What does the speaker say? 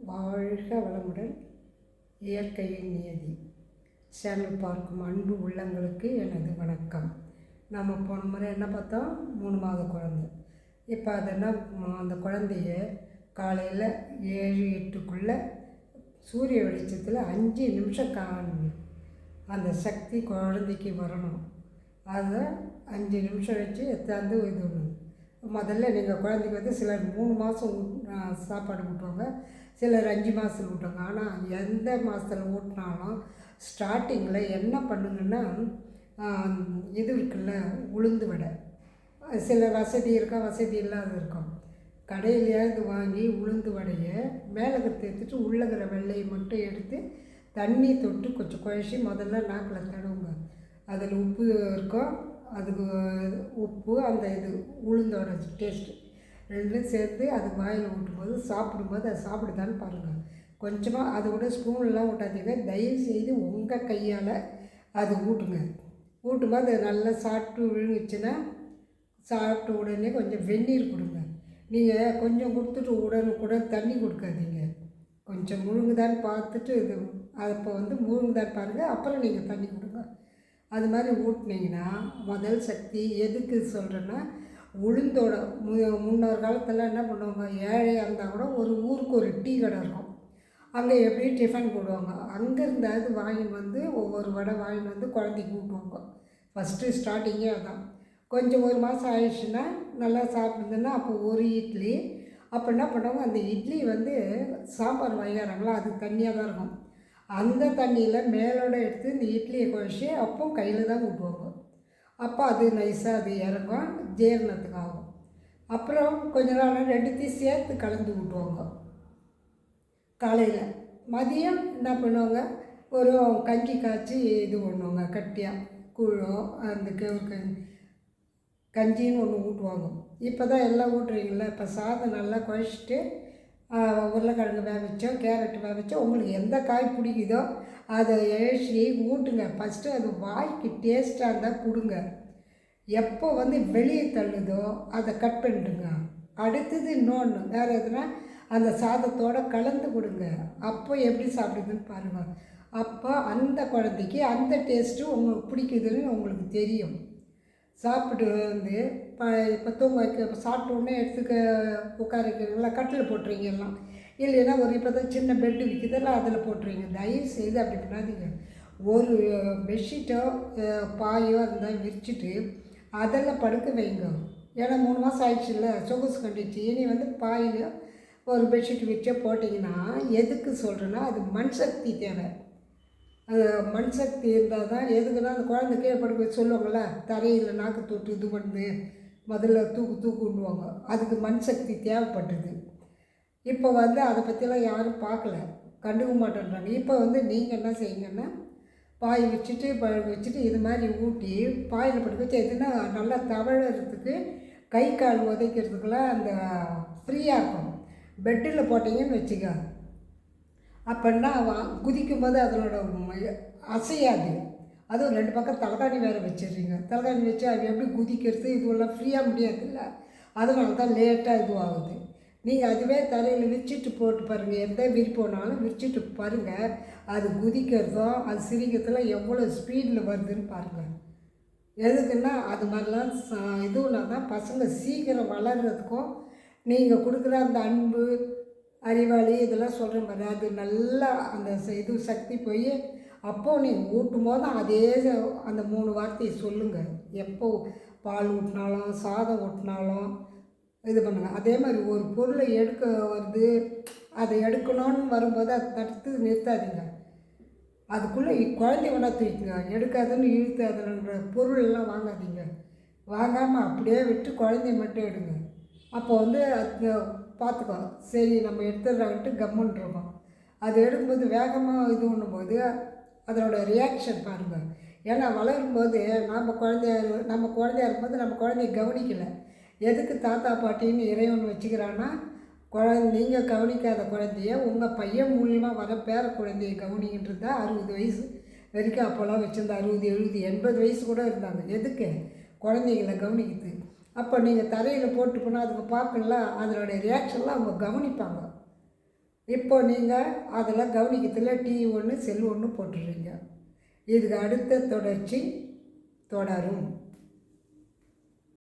வாழ்க வளமுடன். இயற்கையின் நியதி சேனல் பார்க்கும் அன்பு உள்ளங்களுக்கு எனது வணக்கம். நம்ம போன முறை என்ன பார்த்தோம்? 3 மாத குழந்தை. இப்போ அது என்ன, அந்த குழந்தைய காலையில் 7-8க்குள்ளே சூரிய வெளிச்சத்தில் 5 நிமிஷம் அந்த சக்தி குழந்தைக்கு வரணும். அதை 5 நிமிஷம் வச்சு எத்தாந்து இது ஒன்று. முதல்ல நீங்கள் குழந்தைக்கு வந்து சிலர் 3 மாதம் சாப்பாடு ஊட்டுவாங்க, சிலர் 5 மாதத்தில் ஊட்டுவாங்க. ஆனால் எந்த மாதத்தில் ஊட்டினாலும் ஸ்டார்டிங்கில் என்ன பண்ணுங்கன்னா, இது இருக்குல்ல, உளுந்து வடை. சில வசதி இருக்கா, வசதி இல்லாத இருக்கும். கடையிலையாவது வாங்கி உளுந்து வடையை மேலே எடுத்துட்டு உள்ளகிற வெள்ளையை மட்டும் எடுத்து தண்ணி தொட்டு கொஞ்சம் குழச்சி முதல்ல நாக்கில் தடவுங்க. அதில் உப்பு இருக்கும், அதுக்கு உப்பு, அந்த இது உளுந்தோட டேஸ்ட்டு ரெண்டும் சேர்த்து அது வாயில் ஊட்டும்போது சாப்பிடும்போது அது சாப்பிடுதான்னு பாருங்கள். கொஞ்சமாக அதை விட ஸ்பூன்லாம் ஊட்டாதீங்க, தயவு செய்து உங்கள் கையால் அது ஊட்டுங்க. ஊட்டும்போது அது நல்லா சாப்பிட்டு விழுங்குச்சுன்னா சாப்பிட்ட உடனே கொஞ்சம் வெந்நீர் கொடுங்க. நீங்கள் கொஞ்சம் கொடுத்துட்டு உடனுக்குடன் தண்ணி கொடுக்காதீங்க. கொஞ்சம் முழுங்குதான்னு பார்த்துட்டு இது அப்போ வந்து முழுங்குதான்னு பாருங்கள், அப்புறம் நீங்கள் தண்ணி கொடுங்க. அது மாதிரி ஊட்டினீங்கன்னா முதல் சக்தி. எதுக்கு சொல்கிறேன்னா, உளுந்தோட முன்னொரு காலத்தில் என்ன பண்ணுவாங்க, ஏழையாக இருந்தால் கூட ஒரு ஊருக்கு ஒரு டீ கடை இருக்கும், அங்கே எப்படி டிஃபன் போடுவாங்க. அங்கேருந்தாவது வாங்கின்னு வந்து ஒவ்வொரு வடை வாங்கின்னு வந்து குழந்தைக்கு ஊட்டுவாங்க. ஃபஸ்ட்டு ஸ்டார்டிங்கே அதான். கொஞ்சம் 1 மாதம் ஆயிடுச்சுன்னா நல்லா சாப்பிடுதுன்னா அப்போ ஒரு இட்லி. அப்போ என்ன பண்ணுவாங்க, அந்த இட்லி வந்து சாம்பார் வைக்கிறாங்களா, அது தண்ணியாக தான் இருக்கும். அந்த தண்ணியில் மேலோடு எடுத்து இந்த இட்லியை குழச்சி அப்போ கையில் தான் ஊட்டுவாங்க. அப்போ அது நைஸாக அது இறங்கும், ஜீரணத்துக்கு ஆகும். அப்புறம் கொஞ்ச நாள் 2த்தையும் சேர்த்து கலந்து ஊட்டுவாங்க காலையில். மதியம் என்ன பண்ணுவாங்க, ஒரு கஞ்சி காய்ச்சி இது பண்ணுவாங்க, கட்டியாக கூழோ அந்த கஞ்சின்னு ஒன்று ஊட்டுவாங்க. இப்போ தான் எல்லாம் ஊட்டுறீங்களா. இப்போ சாதம் நல்லா குழச்சிட்டு உருளைக்கிழங்கு வேக வச்சோ, கேரட் வேக வச்சோ, உங்களுக்கு எந்த காய் பிடிக்குதோ அதை எழுச்சி ஊட்டுங்க. ஃபஸ்ட்டு அது வாய்க்கு டேஸ்ட்டாக இருந்தால் கொடுங்க. எப்போ வந்து வெளியே தள்ளுதோ அதை கட் பண்ணிடுங்க. அடுத்தது இன்னொன்று வேறு எதுனா அந்த சாதத்தோடு கலந்து கொடுங்க. அப்போ எப்படி சாப்பிடுதுன்னு பாருங்கள். அப்போ அந்த குழந்தைக்கு அந்த டேஸ்ட்டு உங்களுக்கு பிடிக்குதுன்னு உங்களுக்கு தெரியும். சாப்பிட்டு வந்து இப்போ தூங்க வைக்க, இப்போ சாப்பிட்ட உடனே எடுத்துக்க உட்கார வைக்கிறீங்களா, கட்டில் போட்டுறீங்க எல்லாம். இல்லைன்னா ஒரு இப்போ தான் சின்ன பெட்டு விற்கிதெல்லாம் அதில் போட்டுறீங்க. தயவு செய்து அப்படி பண்ணாதீங்க. ஒரு பெட்ஷீட்டோ பாயோ இருந்தால் விரிச்சிட்டு அதெல்லாம் படுக்க வைங்க. ஏன்னா 3 மாதம் ஆயிடுச்சுல்ல, சொகுசு கண்டிச்சு. இனி வந்து பாயில் ஒரு பெட்ஷீட் விரிச்சோ போட்டிங்கன்னா, எதுக்கு சொல்கிறேன்னா, அது மண் சக்தி தேவை. அது மண் சக்தி இருந்தால் தான். எதுக்குன்னா, அந்த குழந்தை கீழே படுக்க சொல்லுவாங்கள்ல, தரையில் நாக்கு தொட்டு இது பண்ணு, முதல்ல தூக்குன்னுவாங்க. அதுக்கு மண் சக்தி தேவைப்பட்டது. இப்போ வந்து அதை பற்றிலாம் யாரும் பார்க்கல, கண்டுக்க மாட்டேன்றாங்க. இப்போ வந்து நீங்கள் என்ன செய்யுங்கன்னா, பாய் வச்சுட்டு இது மாதிரி ஊட்டி பாயில் படுக்க வச்சு எதுனா நல்லா தவழறதுக்கு, கை கால் உதைக்கிறதுக்கெல்லாம் அந்த ஃப்ரீயாக இருக்கும். பெட்டில் போட்டிங்கன்னு வச்சுக்க, அப்படின்னா குதிக்கும் போது அதனோட அசையாது. அதுவும் 2 பக்கம் தலைகாணி வேறு வச்சிடுறீங்க. தலைகாணி வச்சு அது எப்படி குதிக்கிறது, இதுவெல்லாம் ஃப்ரீயாக முடியாதுல்ல. அதனால தான் லேட்டாக இதுவாகுது. நீங்கள் அதுவே தரையில் விரிச்சிட்டு போட்டு பாருங்கள். எந்த விரிப்போனாலும் விரிச்சிட்டு பாருங்கள், அது குதிக்கிறதும் அது சிரிக்கிறதுலாம் எவ்வளோ ஸ்பீடில் வருதுன்னு பாருங்கள். எதுக்குன்னா அது மாதிரிலாம் இதுனா தான் பசங்க சீக்கிரம் வளர்கிறதுக்கும் நீங்கள் கொடுக்குற அந்த அன்பு அறிவாளி இதெல்லாம் சொல்கிறேன் பாரு, அது நல்லா அந்த இது சக்தி போய் அப்போது நீங்கள் ஊட்டும் போது அதே அந்த 3 வார்த்தையை சொல்லுங்கள். எப்போ பால் ஊட்டினாலும் சாதம் ஊட்டினாலும் இது பண்ணுங்கள். அதே மாதிரி ஒரு பொருளை எடுக்க வருது, அதை எடுக்கணும்னு வரும்போது அதை தடுத்து நிறுத்தாதீங்க. அதுக்குள்ளே குழந்தை ஒன்றா தூக்கிங்க. எடுக்காதுன்னு இழுத்தாதுன்ற பொருளெல்லாம் வாங்காதீங்க. வாங்காமல் அப்படியே விட்டு குழந்தைய மட்டும் எடுங்க. அப்போ வந்து அது பார்த்துக்கோ, சரி நம்ம எடுத்துடுறான்ட்டு கம்முன்னு இருக்கும். அது எடுக்கும்போது வேகமாக இது பண்ணும்போது அதனோட ரியாக்ஷன் பாருங்கள். ஏன்னா வளரும்போது நம்ம குழந்தையா இருக்கும்போது நம்ம குழந்தைய கவனிக்கலை. எதுக்கு தாத்தா பாட்டின்னு இறைவன் வச்சுக்கிறான்னா, நீங்கள் கவனிக்காத குழந்தைய உங்கள் பையன் மூலியமாக வர பேர குழந்தைய கவனிக்கின்றது. 60 வயசு வரைக்கும் அப்போல்லாம் வச்சுருந்தா, 60, 70, 80 வயசு கூட இருந்தாங்க. எதுக்கு? குழந்தைகளை கவனிக்குது. அப்போ நீங்கள் தரையில் போட்டு போனால் அதுக்கு பார்க்கலாம், அதனுடைய ரியாக்ஷன்லாம் அவங்க கவனிப்பாங்க. இப்போ நீங்கள் அதெல்லாம் கவனிக்கிறதுல டிவி ஒன்று செல் ஒன்று போட்டுடுறீங்க. இதுக்கு அடுத்த தொடர்ச்சி தொடரும்.